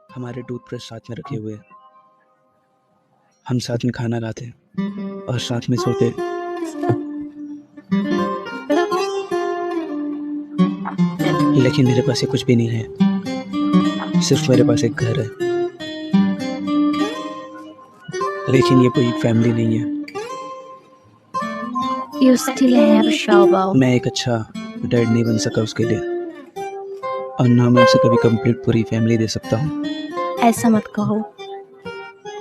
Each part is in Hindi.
हमारे टूथब्रश साथ में रखे हुए, हम साथ में खाना खाते और साथ में सोते। लेकिन मेरे पास ये कुछ भी नहीं है, सिर्फ मेरे पास एक घर है। लेकिन ये कोई फैमिली नहीं है। You still have Shauba. मैं एक अच्छा डैड नहीं बन सका उसके लिए, और ना मैं उसे कभी कंप्लीट पूरी फैमिली दे सकता हूँ। ऐसा मत कहो।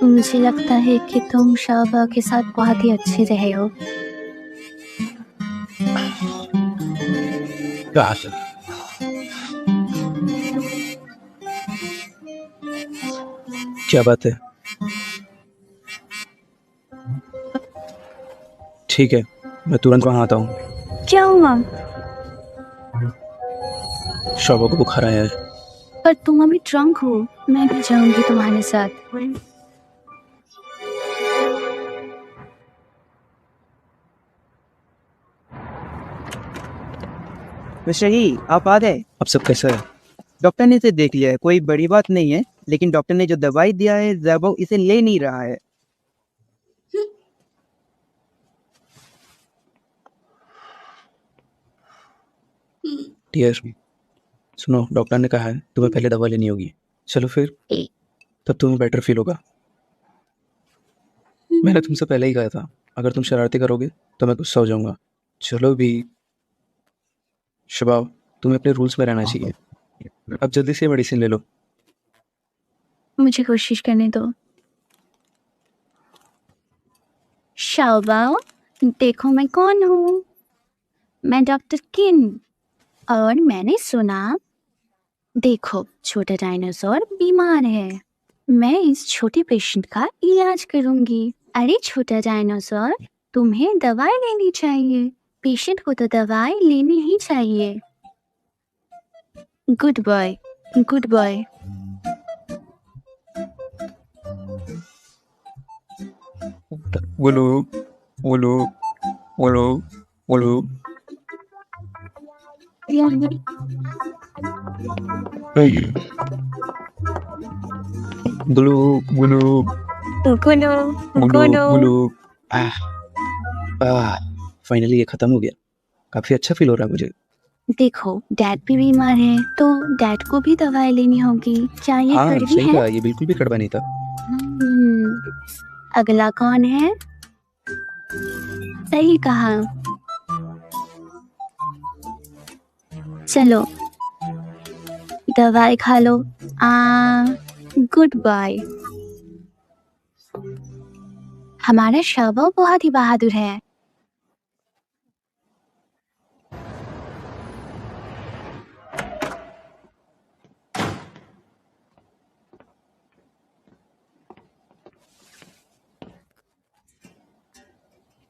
मुझे लगता है कि तुम शाबा के साथ बहुत ही अच्छे रहे हो। क्या बात है? ठीक है, मैं तुरंत वहाँ आता हूँ। क्या हुआ? शोभा को बुखार आया है। पर तुम अभी ड्रंक हो। मैं भी जाऊंगी तुम्हारे साथ। मिस्टर ही, आप आ गए। अब सब कैसा है? डॉक्टर ने इसे देख लिया है, कोई बड़ी बात नहीं है, लेकिन डॉक्टर ने जो दवाई दिया है ज़ैबो इसे ले नहीं रहा है। डियर, सुनो, डॉक्टर ने कहा है तुम्हें पहले दवा लेनी होगी। चलो फिर, तब तुम्हें बेटर फील होगा। मैंने तुमसे पहले ही कहा था, अगर तुम शरारती करोगे तो मैं गुस्सा हो जाऊंगा। चलो भी शबाब, तुम्हें अपने रूल्स में रहना चाहिए। अब जल्दी से मेडिसिन ले लो। मुझे कोशिश करने दो। शाबा, देखो मैं कौन हूँ। मैं डॉक्टर किन, और मैंने सुना, देखो छोटा डायनासोर बीमार है, मैं इस छोटे पेशेंट का इलाज करूंगी। अरे छोटा डायनासोर, तुम्हें दवाई लेनी चाहिए। पेशेंट को तो दवाई लेनी ही चाहिए। Good boy, good boy. बोलो बोलो बोलो बोलो। गुलू गुलू गुलो गुलू गुलो। गुलू। फाइनली ये खत्म हो गया। काफी अच्छा फील हो रहा है मुझे। देखो डैड भी बीमार है, तो डैड को भी दवाई लेनी होगी। क्या ये हाँ कड़वी सही है? कहा, ये बिल्कुल भी कड़वा नहीं था। अगला कौन है? सही कहा। चलो दवाई खा लो। Good bye. हमारा शाबा बहुत ही बहादुर है।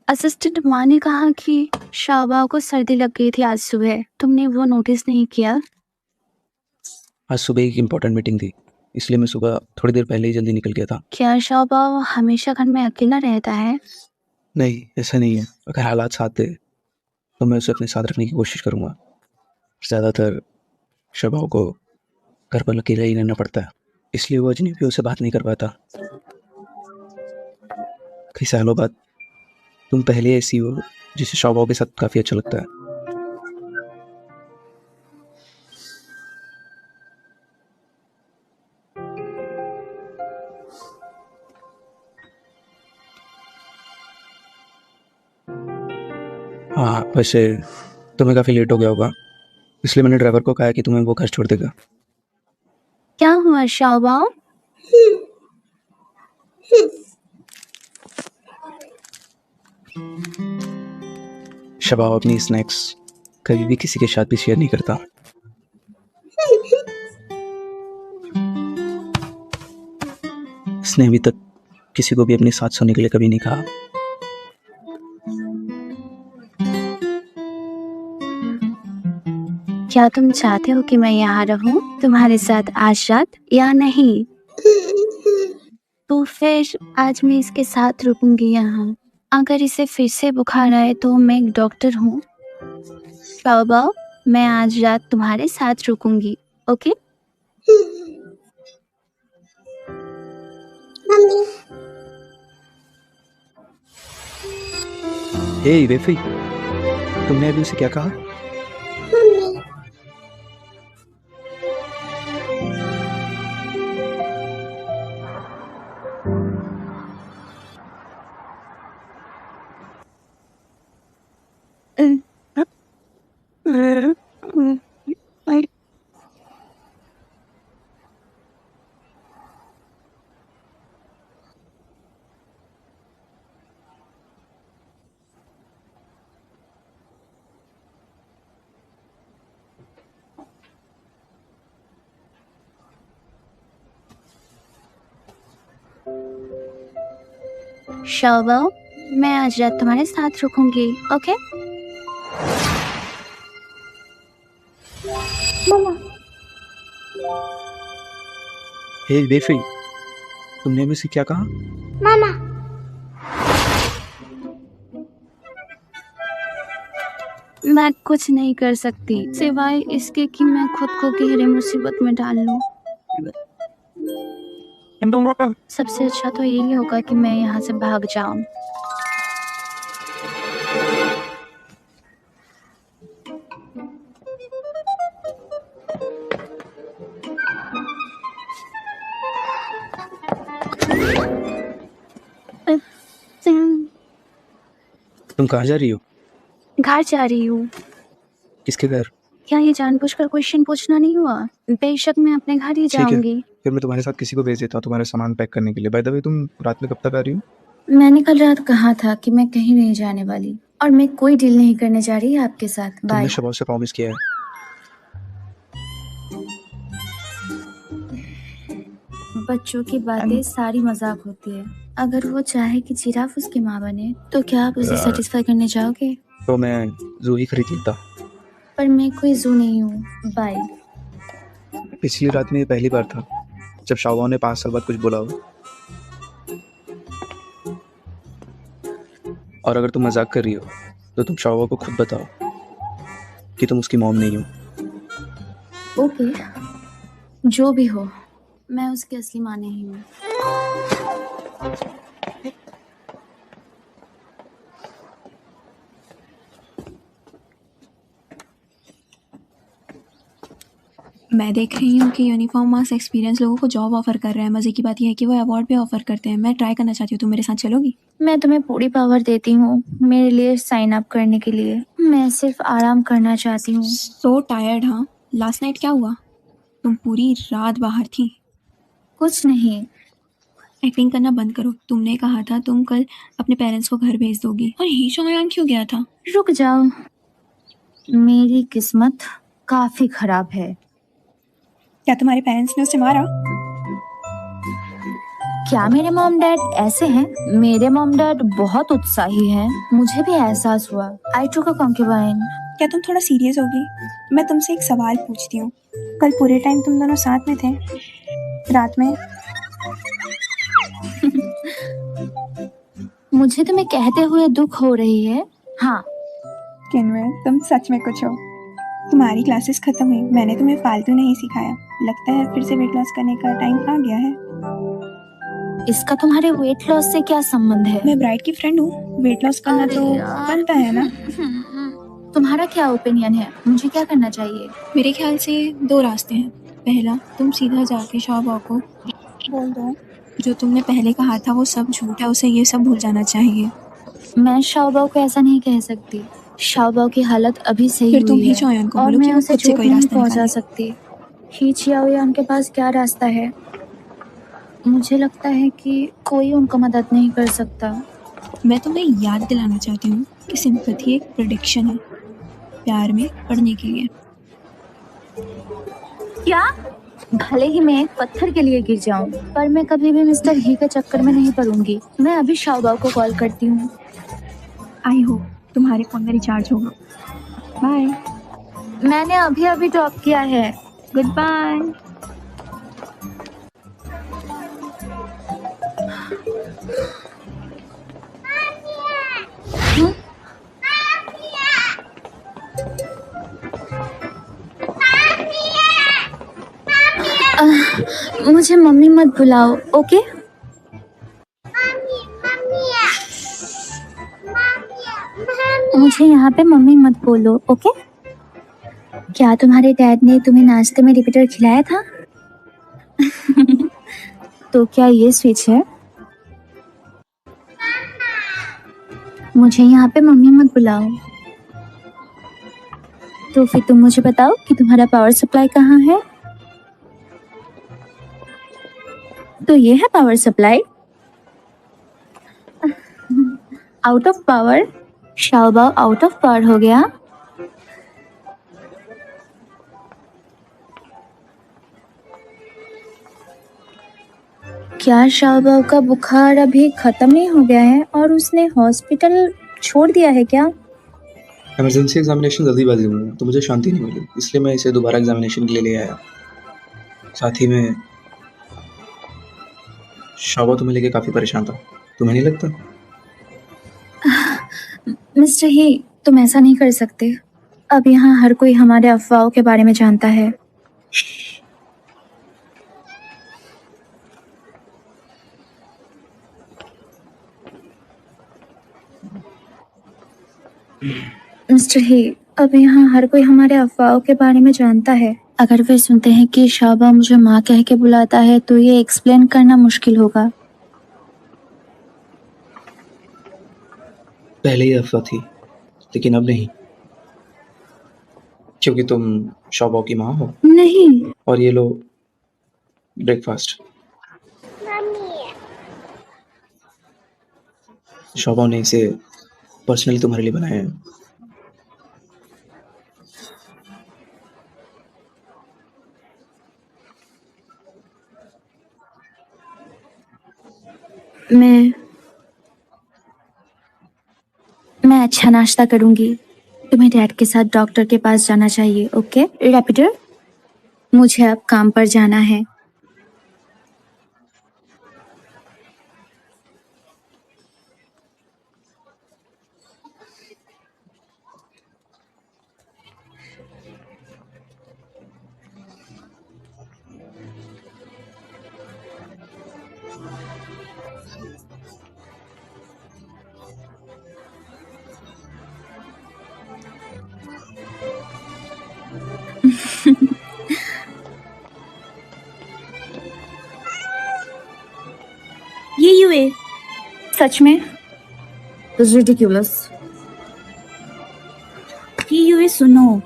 असिस्टेंट माँ ने कहा कि शाबा को सर्दी लग गई थी आज सुबह। तुमने वो नोटिस नहीं किया? आज सुबह एक इम्पोर्टेंट मीटिंग थी, इसलिए मैं सुबह थोड़ी देर पहले ही जल्दी निकल गया था। क्या शाबा हमेशा घर में अकेला रहता है? नहीं, ऐसा नहीं है। अगर हालात साथ दे तो मैं उसे अपने साथ रखने की कोशिश करूँगा। ज़्यादातर शबाओं को घर पर अकेला ही रहना पड़ता है, इसलिए वो अजनबियों से बात नहीं कर पाता। कई सालों बाद तुम पहले ऐसी हो जिसे शबाओं के साथ काफ़ी अच्छा लगता है। हाँ, वैसे तुम्हें काफ़ी लेट हो गया होगा, इसलिए मैंने ड्राइवर को कहा कि तुम्हें वो घर छोड़ देगा। क्या हुआ शाबा? शबाव अपनी स्नैक्स कभी भी किसी के साथ भी शेयर नहीं करता। उसने अभी तक किसी को भी अपने साथ सोने के लिए कभी नहीं कहा। क्या तुम चाहते हो कि मैं यहाँ रहूं तुम्हारे साथ आज रात, या नहीं? तो फिर आज मैं इसके साथ रुकूंगी यहाँ। अगर इसे फिर से बुखार आए तो मैं एक डॉक्टर हूँ। शाबा, मैं आज रात तुम्हारे साथ रुकूंगी, ओके? हे वेफी, तुमने अभी उसे क्या कहा? शाओबाओ, मैं आज रात तुम्हारे साथ रुकूंगी, ओके? हे वेफी, तुमने अभी उसे क्या कहा? मैं कुछ नहीं कर सकती सिवाय इसके कि मैं खुद को गहरी मुसीबत में डाल लूं। सबसे अच्छा तो यही होगा कि मैं यहाँ से भाग जाऊं। तुम कहाँ जा रही हो? घर जा रही हूँ। किसके घर? क्या ये जानबूझकर क्वेश्चन पूछना नहीं हुआ? बेशक मैं अपने घर ही ठीक है, जाऊंगी। फिर मैं तुम्हारे साथ किसी को भेज देता हूँ तुम्हारे सामान पैक करने के लिए। बाय द वे, तुम रात में कब तक आ रही हो? मैंने कल रात कहा था कि मैं कहीं नहीं जाने वाली और मैं कोई डील नहीं करने जा रही आपके साथ। बाय। तुमने शबाब से प्रॉमिस किया है। बच्चों की बातें सारी मजाक होती है। अगर वो चाहे कि जिराफ उसकी माँ बने तो क्या आप उसे सेटिस्फाई करने जाओगे? तो मैं जू ही खरीद लेता। पर मैं कोई जू नहीं हूँ। बाय। पिछली रात में ये पहली बार था जब शाओबाओ ने 5 साल बाद कुछ बोला हो। और अगर तुम मजाक कर रही हो तो तुम शाओबाओ को खुद बताओ कि तुम उसकी मॉम नहीं हो। ओके, जो भी हो, मैं उसकी असली माँ नहीं हूँ। मैं देख रही हूँ कि यूनिफॉर्म मार्क्स एक्सपीरियंस लोगों को जॉब ऑफर कर रहा है। मज़े की बात यह है कि वो अवार्ड भी ऑफर करते हैं। मैं ट्राई करना चाहती हूँ, तुम मेरे साथ चलोगी? मैं तुम्हें पूरी पावर देती हूँ मेरे लिए साइन अप करने के लिए। मैं सिर्फ आराम करना चाहती हूँ। So tired. हाँ, लास्ट नाइट क्या हुआ? तुम पूरी रात बाहर थी। कुछ नहीं। एक्टिंग करना बंद करो। तुमने कहा था तुम कल अपने पेरेंट्स को घर भेज दोगी। और ही चौयांग क्यों गया था? रुक जाओ, मेरी किस्मत काफी खराब है। क्या तुम्हारे पेरेंट्स ने उसे मारा? क्या मेरे मॉम डैड ऐसे हैं? मेरे मॉम डैड बहुत उत्साही हैं। मुझे भी एहसास हुआ। आई टुक अ कॉन्क्यूबाइन। क्या तुम थोड़ा सीरियस होगी? मैं तुमसे एक सवाल पूछती हूँ। कल पूरे टाइम तुम दोनों साथ में थे, रात में। मुझे तुम्हें कहते हुए दुख हो रही है। हाँ, किन्वर, तुम सच में कुछ हो। तुम्हारी क्लासेस खत्म हुई, मैंने तुम्हें फालतू नहीं सिखाया। लगता है फिर से वेट लॉस करने का टाइम आ गया है। इसका तुम्हारे वेट लॉस से क्या संबंध है? मैं ब्राइड की फ्रेंड हूँ, वेट लॉस करना अरे तो यार। बनता है ना। तुम्हारा क्या ओपिनियन है? मुझे क्या करना चाहिए? मेरे ख्याल से 2 रास्ते हैं। पहला, तुम सीधा जाके शाओबाओ को बोल दो जो तुमने पहले कहा था वो सब झूठ है, उसे ये सब भूल जाना चाहिए। मैं शाओबाओ को ऐसा नहीं कह सकती। शाओबाओ की हालत अभी सही फिर तुम हुई ही है चौयांग को और बोलो कि मैं वो उसे खुद से चोट कोई नहीं रास्ता पहुंचा निकाले। सकती। ही चियाओयान के पास क्या रास्ता है? मुझे लगता है कि कोई उनका मदद नहीं कर सकता। मैं तुम्हें याद दिलाना चाहती हूँ कि सिंपैथी एक प्रेडिक्शन है प्यार में पढ़ने के लिए। क्या? भले ही मैं एक पत्थर के लिए गिर जाऊं, पर मैं कभी भी मिस्टर ही के चक्कर में नहीं पड़ूंगी। मैं अभी शाओबाओ को कॉल करती हूँ। आई होप तुम्हारे फोन में रिचार्ज होगा। बाय। मैंने अभी अभी ड्रॉप किया है। Good bye. मुझे मम्मी मत बुलाओ, ओके? मुझे यहाँ पे मम्मी मत बोलो, ओके? क्या तुम्हारे डैड ने तुम्हें नाश्ते में रिपीटर खिलाया था? तो क्या ये स्विच है? मुझे यहाँ पे मम्मी मत बुलाओ। तो फिर तुम मुझे बताओ कि तुम्हारा पावर सप्लाई कहाँ है? तो ये है power supply. Out of power. शाओबाओ आउट ऑफ पावर हो गया। क्या शाओबाओ का बुखार अभी खत्म नहीं हो गया है और उसने हॉस्पिटल छोड़ दिया है क्या? इमरजेंसी एग्जामिनेशन जल्दीबाजी में तो मुझे शांति नहीं मिली, इसलिए मैं इसे दोबारा एग्जामिनेशन के लिए ले आया। साथ ही में शौबा तुम्हें लेके काफ़ी परेशान था, तुम्हें नहीं लगता? मिस्टर ही, तुम ऐसा नहीं कर सकते। अब यहाँ हर कोई हमारे अफवाहों के बारे में जानता है। मिस्टर ही, अब यहाँ हर कोई हमारे अफवाहों के बारे में जानता है। अगर वे सुनते हैं कि शाबा मुझे माँ कह के बुलाता है तो ये एक्सप्लेन करना मुश्किल होगा। पहले ही अफवाह थी, लेकिन अब नहीं, क्योंकि तुम शौबा की माँ हो। नहीं। और ये लो ब्रेकफास्ट। शौबा ने इसे पर्सनली तुम्हारे लिए बनाया है। मैं अच्छा नाश्ता करूंगी। तुम्हें डैड के साथ डॉक्टर के पास जाना चाहिए, ओके? रैपिटर, मुझे अब काम पर जाना है। ये यूए सच में? It's ridiculous. ये यूए सुनो,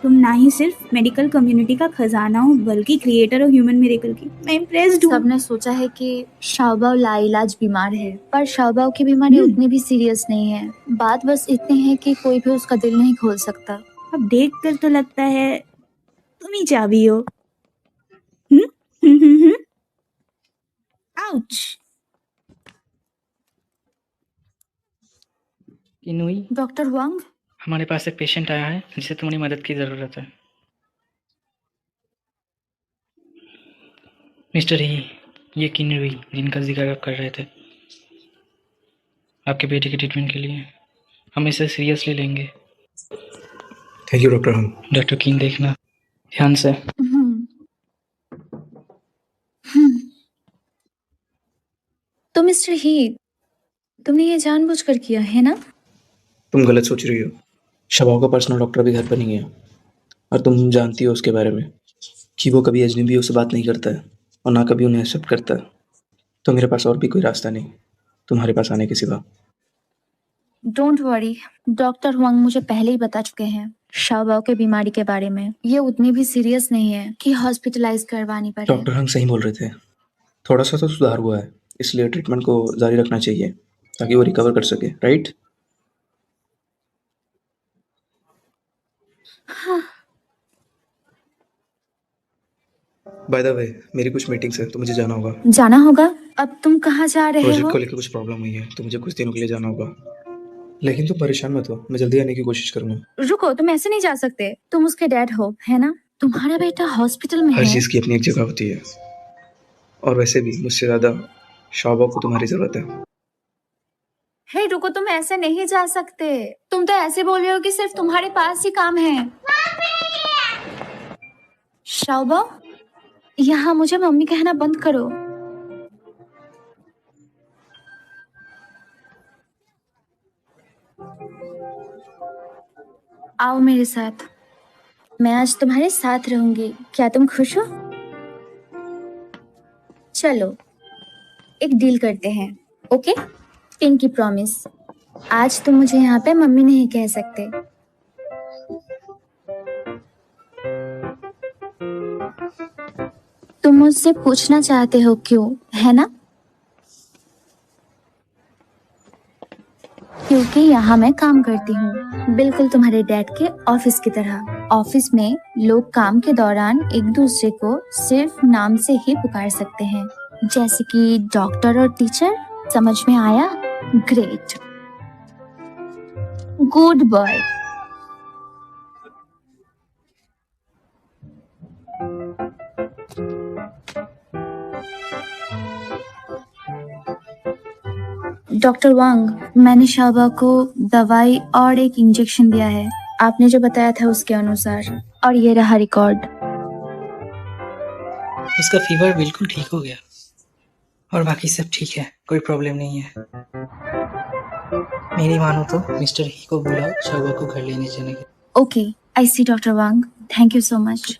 तुम ना ही सिर्फ मेडिकल कम्युनिटी का खजाना हो बल्कि क्रिएटर हो ह्यूमन मिरेकल की। मैं इम्प्रेस्ड हूँ। सबने सोचा है कि शाओबाओ लाइलाज बीमार है, पर शाओबाओ की बीमारी उतनी भी सीरियस नहीं है। बात बस इतनी है कि कोई भी उसका दिल नहीं खोल सकता। अब देख कर तो लगता है तुम ही चाबी हो। आउच। किनुई, डॉक्टर हुआंग, हमारे पास एक पेशेंट आया है जिसे तुम्हारी मदद की ज़रूरत है। मिस्टर ही, ये किन्नुई जिनका जिक्र आप कर रहे थे, आपके बेटे के ट्रीटमेंट के लिए। हम इसे सीरियसली लेंगे। Thank you doctor. हम डॉक्टर किंग, देखना ध्यान से। तो मिस्टर ही, तुमने ये जानबूझकर किया है ना? तुम गलत सोच रही हो। शबाओ का पर्सनल डॉक्टर भी घर पर नहीं है, और तुम जानती हो उसके बारे में कि वो कभी अजनबियों से बात नहीं करता है और ना कभी उन्हें एक्सेप्ट करता है। तो मेरे पास और भी कोई रास्ता नहीं तुम्हारे पास आने के सिवा। डोंट वरी, डॉक्टर हुआंग मुझे पहले ही बता चुके हैं शाओबाओ के बीमारी के बारे में। ये उतनी भी सीरियस नहीं है कि हॉस्पिटलाइज करवानी पड़े। डॉक्टर हम सही बोल रहे थे, थोड़ा सा तो सुधार हुआ है, इसलिए ट्रीटमेंट को जारी रखना चाहिए ताकि वो रिकवर कर सके, राइट? बाय द वे, मेरी कुछ मीटिंग्स है तो मुझे जाना होगा। जाना होगा? अब तुम कहाँ जा रहे प्रोजेक्ट हो? को लेकर कुछ प्रॉब्लम हुई है तो मुझे कुछ दिनों के लिए जाना होगा, लेकिन तुम परेशान मत हो, मैं जल्दी आने की कोशिश करूंगा। रुको, तुम ऐसे नहीं जा सकते। तुम उसके डैड हो, है ना? तुम्हारा बेटा हॉस्पिटल में हर है। चीज़ की अपनी एक जगह होती है, और वैसे भी मुझसे ज़्यादा शौबा को तुम्हारी ज़रूरत है। हे रुको, तुम ऐसे नहीं जा सकते। तुम तो ऐसे बोल रहे हो कि सिर्फ तुम्हारे पास ही काम है। शाओबा, यहाँ मुझे मम्मी कहना बंद करो। आओ मेरे साथ, मैं आज तुम्हारे साथ रहूंगी। क्या तुम खुश हो? चलो एक डील करते हैं, ओके? पिंकी प्रॉमिस, आज तुम मुझे यहाँ पे मम्मी नहीं कह सकते। तुम मुझसे पूछना चाहते हो क्यों, है ना? क्योंकि यहाँ मैं काम करती हूँ, बिल्कुल तुम्हारे डैड के ऑफिस की तरह। ऑफिस में लोग काम के दौरान एक दूसरे को सिर्फ नाम से ही पुकार सकते हैं, जैसे कि डॉक्टर और टीचर। समझ में आया? Great, good boy. डॉक्टर वांग, मैंने शाबा को दवाई और एक इंजेक्शन दिया है, आपने जो बताया था उसके अनुसार, और ये रहा रिकॉर्ड। उसका फीवर बिल्कुल ठीक हो गया और बाकी सब ठीक है, कोई प्रॉब्लम नहीं है। मेरी मानो तो मिस्टर ही को बुलाओ शाबा को घर लेने जाने के। Okay, I see doctor Wang, thank you so much.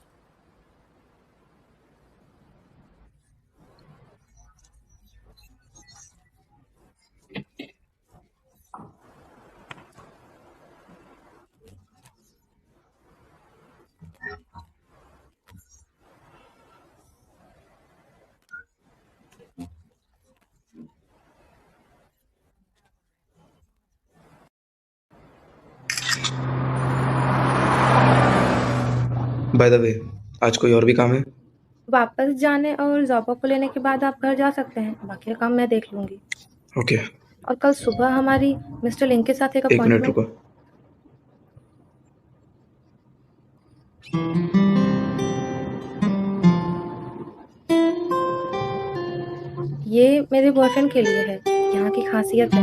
By the way, आज कोई और भी काम है? वापस जाने और ज़ोबा को लेने के बाद आप घर जा सकते हैं, बाकी का काम मैं देख लूंगी। ओके, और कल सुबह हमारी मिस्टर लिंग के साथ एक एक मिनट अपॉइंटमेंट। रुको। ये मेरे बॉयफ्रेंड के लिए है, यहाँ की खासियत है।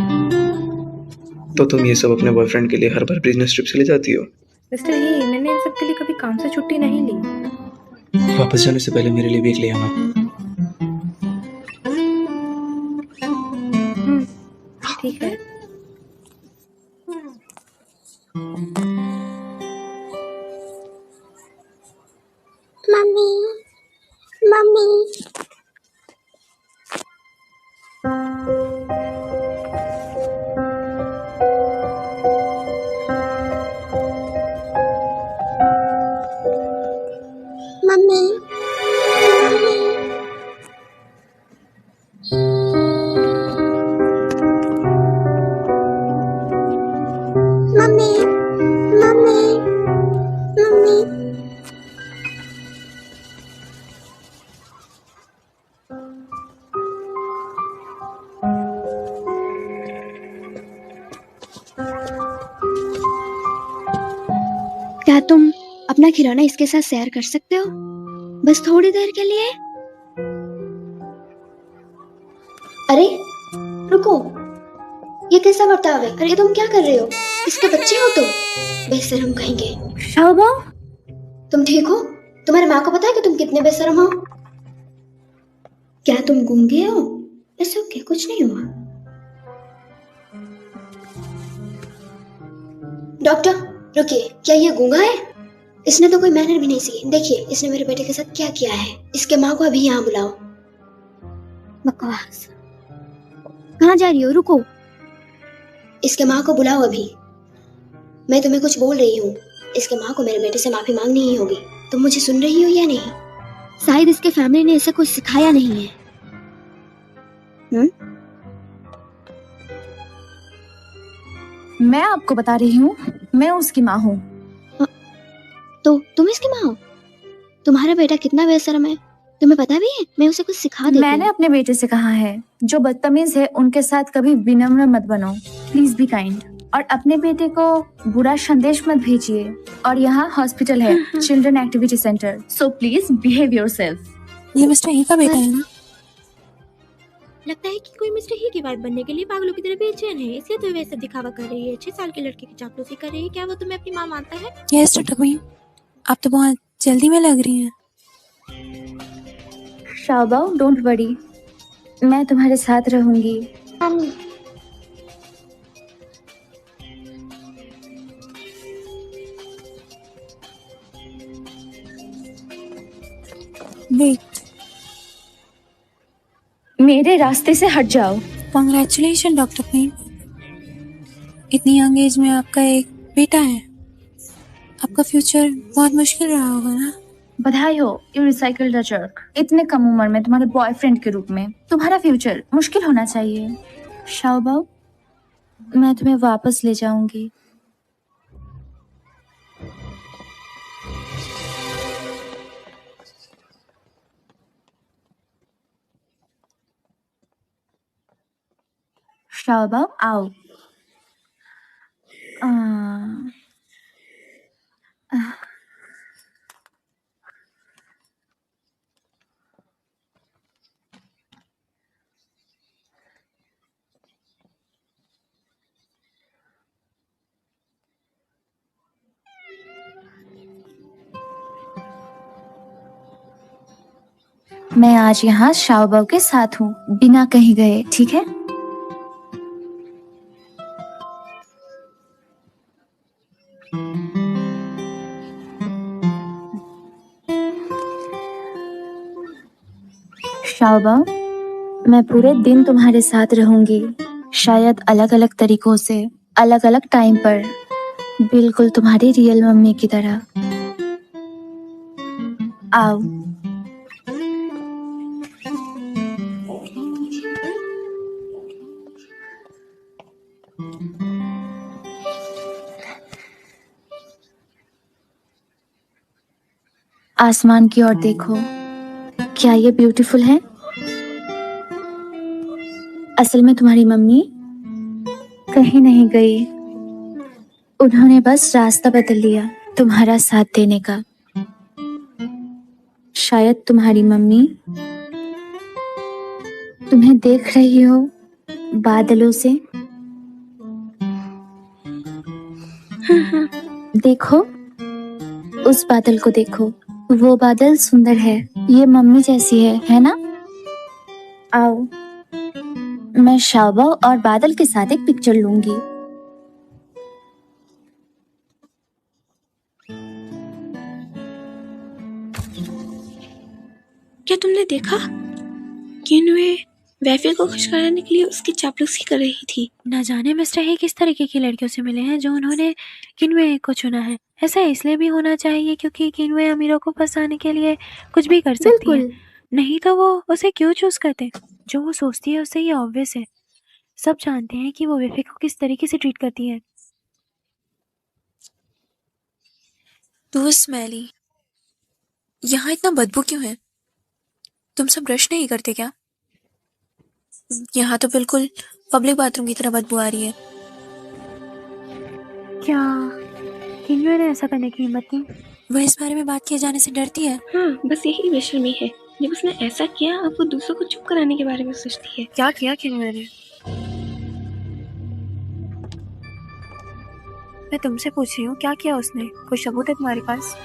तो तुम ये सब अपने बॉयफ्रेंड के लिए हर बार बिजनेस ट्रिप से ले जाती हो? मिस्टर ही, मैंने इन सब के लिए कभी काम से छुट्टी नहीं ली। वापस जाने से पहले मेरे लिए भी एक ले आना। ठीक है। Mummy, mummy. Mummy, mummy, mummy, mummy. क्या तुम अपना खिलौना इसके साथ शेयर कर सकते हो, बस थोड़ी देर के लिए? अरे रुको, ये कैसा बर्ताव है? अरे तुम क्या कर रहे हो? इसके बच्चे हो तुम, बेशरम कहेंगे। शाबा, तुम ठीक हो? तुम्हारी माँ को पता है कि तुम कितने बेशरम हो? क्या तुम गूंगे हो? ऐसे ओके, कुछ नहीं हुआ। डॉक्टर रुकिए, क्या ये गूंगा है? इसने तो कोई मैनर भी नहीं सीखी। देखिए इसने मेरे बेटे के साथ क्या किया है। इसके माँ को अभी यहाँ बुलाओ। बकवास, कहाँ जा रही हो? रुको, इसके माँ को बुलाओ अभी। मैं तुम्हें कुछ बोल रही हूँ, इसके माँ को मेरे बेटे से माफी मांगनी ही होगी। तुम मुझे सुन रही हो या नहीं? शायद इसके फैमिली ने ऐसा कुछ सिखाया नहीं है। मैं आपको बता रही हूँ, मैं उसकी माँ हूँ। तो तुम इसकी माँ हो? तुम्हारा बेटा कितना बेशरम है, तुम्हें पता भी है? मैं उसे कुछ सिखा देती मैंने हूँ। अपने बेटे से कहा है, जो बदतमीज है उनके साथ कभी विनम्र मत बनो, प्लीज बी काइंड। और अपने बेटे को बुरा संदेश मत भेजिए। और यहाँ हॉस्पिटल है, children activity centre, so please behave yourself. ये मिस्टर ही का बेटा है ना? लगता है कि कोई मिस्टर ही की वाइफ बनने के लिए पागलों की तरह बेचैन है, इसलिए तो वैसे दिखावा कर रही है। 6 साल के लड़के की चापलूसी कर रही है। क्या वो तुम्हें अपनी माँ मानता है? यस डॉक्टर क्वीन, आप तो बहुत जल्दी में लग रही हैं। शाबा, डोंट वरी, मैं तुम्हारे साथ रहूंगी। मेरे रास्ते से हट जाओ। कॉन्ग्रेचुलेशन डॉक्टर पेन, इतनी यंग एज में आपका एक बेटा है। आपका फ्यूचर बहुत मुश्किल रहा होगा ना। बधाई हो, यू रिसाइकल्ड द जर्क। इतने कम उम्र में तुम्हारे बॉयफ्रेंड के रूप में तुम्हारा फ्यूचर मुश्किल होना चाहिए। शाओबाओ, मैं तुम्हें वापस ले जाऊंगी। शाओबाओ आओ। आ, आ, मैं आज यहाँ शाओबाओ के साथ हूँ, बिना कहीं गए, ठीक है? शाओबाओ, मैं पूरे दिन तुम्हारे साथ रहूंगी, शायद अलग अलग तरीकों से, अलग अलग टाइम पर, बिल्कुल तुम्हारी रियल मम्मी की तरह। आओ। आसमान की ओर देखो, क्या ये ब्यूटीफुल है? असल में तुम्हारी मम्मी कहीं नहीं गई, उन्होंने बस रास्ता बदल लिया तुम्हारा साथ देने का। शायद तुम्हारी मम्मी तुम्हें देख रही हो बादलों से। देखो, उस बादल को देखो, वो बादल सुंदर है, ये मम्मी जैसी है ना? आओ, मैं शाओबाओ और बादल के साथ एक पिक्चर लूंगी। क्या तुमने देखा कि वे वैफे को खुश कराने के लिए उसकी चापलूसी कर रही थी? ना जाने मिस्टर हे किस तरीके की लड़कियों से मिले हैं जो उन्होंने किनवे को चुना है। ऐसा इसलिए भी होना चाहिए क्योंकि किनवे अमीरों को फंसाने के लिए कुछ भी कर सकती है, नहीं तो वो उसे क्यों चूज करते। जो वो सोचती है उससे ये ऑब्वियस है। सब जानते हैं कि वो वैफे को किस तरीके से ट्रीट करती है। तू स्मेली, यहाँ इतना बदबू क्यों है? तुम सब ब्रश नहीं करते क्या? यहाँ तो बिल्कुल पब्लिक बाथरूम की तरह बदबू आ रही है। क्या किनवे ने ऐसा करने की हिम्मत की? वह इस बारे में बात किए जाने से डरती है। हाँ, बस यही बेशर्मी है। जब उसने ऐसा किया, अब वो दूसरों को चुप कराने के बारे में सोचती है। क्या किया किनवे ने? मैं तुमसे पूछ रही हूँ, क्या किया उसने? कोई सबूत है तुम्हारे पास?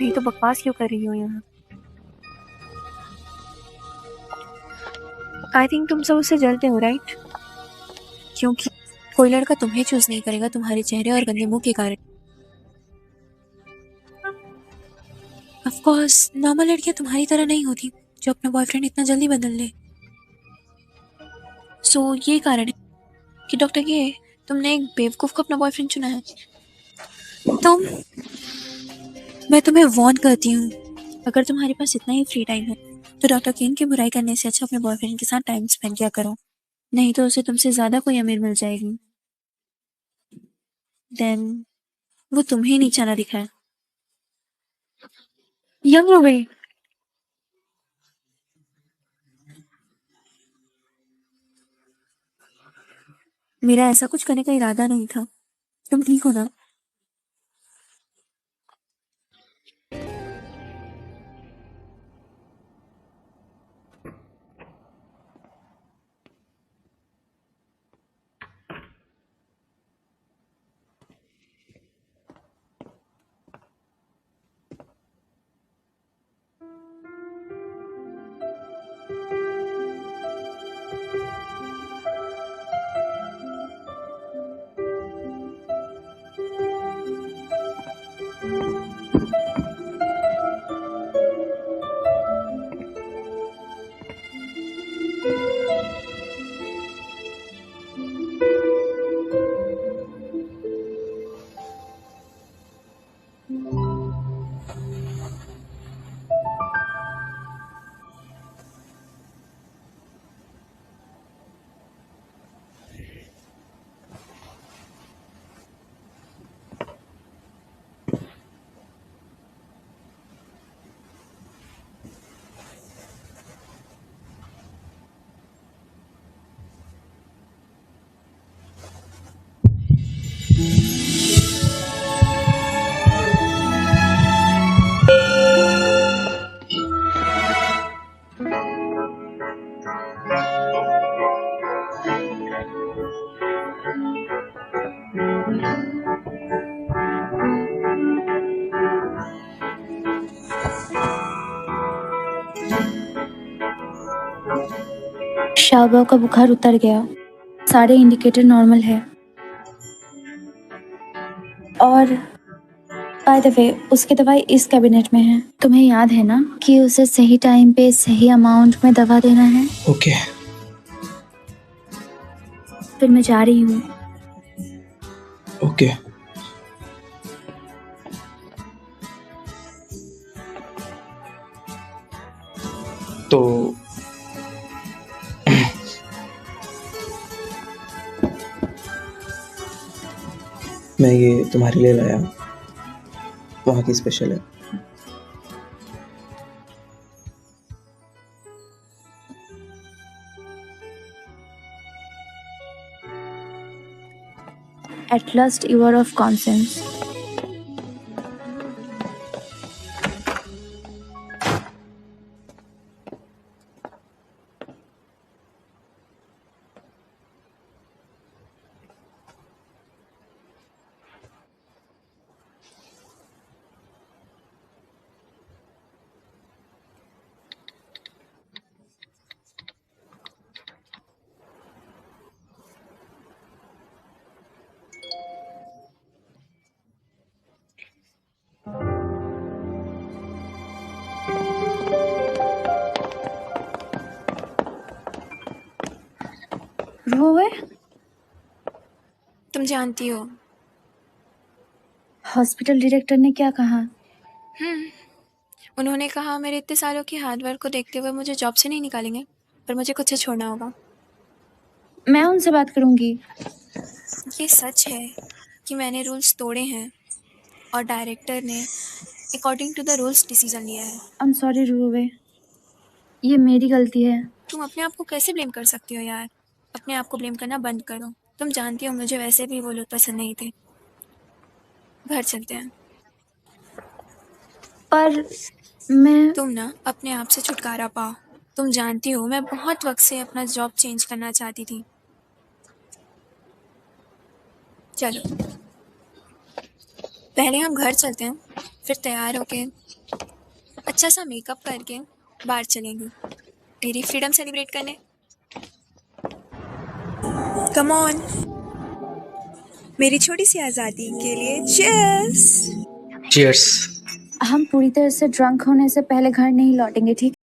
नहीं तो बकवास क्यों कर रही हो यहाँ? आई थिंक तुम सब उससे जलते हो, राइट? क्योंकि कोई लड़का तुम्हें चूज नहीं करेगा तुम्हारे चेहरे और गंदे मुंह के कारण। ऑफ कोर्स नॉर्मल लड़कियां तुम्हारी तरह नहीं होती जो अपना बॉयफ्रेंड इतना जल्दी बदल ले। सो ये कारण है कि डॉक्टर के तुमने एक बेवकूफ को अपना बॉयफ्रेंड चुना है। मैं तुम्हें वार्न करती हूँ, अगर तुम्हारे पास इतना ही फ्री टाइम है तो डॉक्टर केन की बुराई करने से अच्छा अपने बॉयफ्रेंड के साथ टाइम स्पेंड किया करो, नहीं तो उसे तुमसे ज्यादा कोई अमीर मिल जाएगी। देन वो तुम्हें नीचा ना दिखाए। यंग हो गई। मेरा ऐसा कुछ करने का इरादा नहीं था। तुम ठीक हो ना? शाहबाव का बुखार उतर गया, सारे इंडिकेटर नॉर्मल है। और बाय द वे, उसकी दवाई इस कैबिनेट में है। तुम्हें याद है ना कि उसे सही टाइम पे सही अमाउंट में दवा देना है। ओके। फिर मैं जा रही हूँ। ओके। तो मैं ये तुम्हारे लिए लाया हूँ, वहाँ की स्पेशल है। At last you are of conscience. रोए, तुम जानती हो, हॉस्पिटल डायरेक्टर ने क्या कहा? उन्होंने कहा मेरे इतने सालों की हार्डवर्क को देखते हुए मुझे जॉब से नहीं निकालेंगे, पर मुझे खुद से छोड़ना होगा। मैं उनसे बात करूंगी। ये सच है कि मैंने रूल्स तोड़े हैं और डायरेक्टर ने according to the rules decision लिया है। आई एम सॉरी रोए, ये मेरी गलती है। तुम अपने आप को कैसे ब्लेम कर सकती हो यार? अपने आप को ब्लेम करना बंद करो। तुम जानती हो मुझे वैसे भी वो लोग पसंद नहीं थे। घर चलते हैं। पर मैं तुम ना अपने आप से छुटकारा पाओ। तुम जानती हो मैं बहुत वक्त से अपना जॉब चेंज करना चाहती थी। चलो पहले हम घर चलते हैं, फिर तैयार होके अच्छा सा मेकअप करके बाहर चलेंगे तेरी फ्रीडम सेलिब्रेट करने। कम ऑन, मेरी छोटी सी आज़ादी के लिए चीयर्स। चीयर्स। हम पूरी तरह से ड्रंक होने से पहले घर नहीं लौटेंगे, ठीक?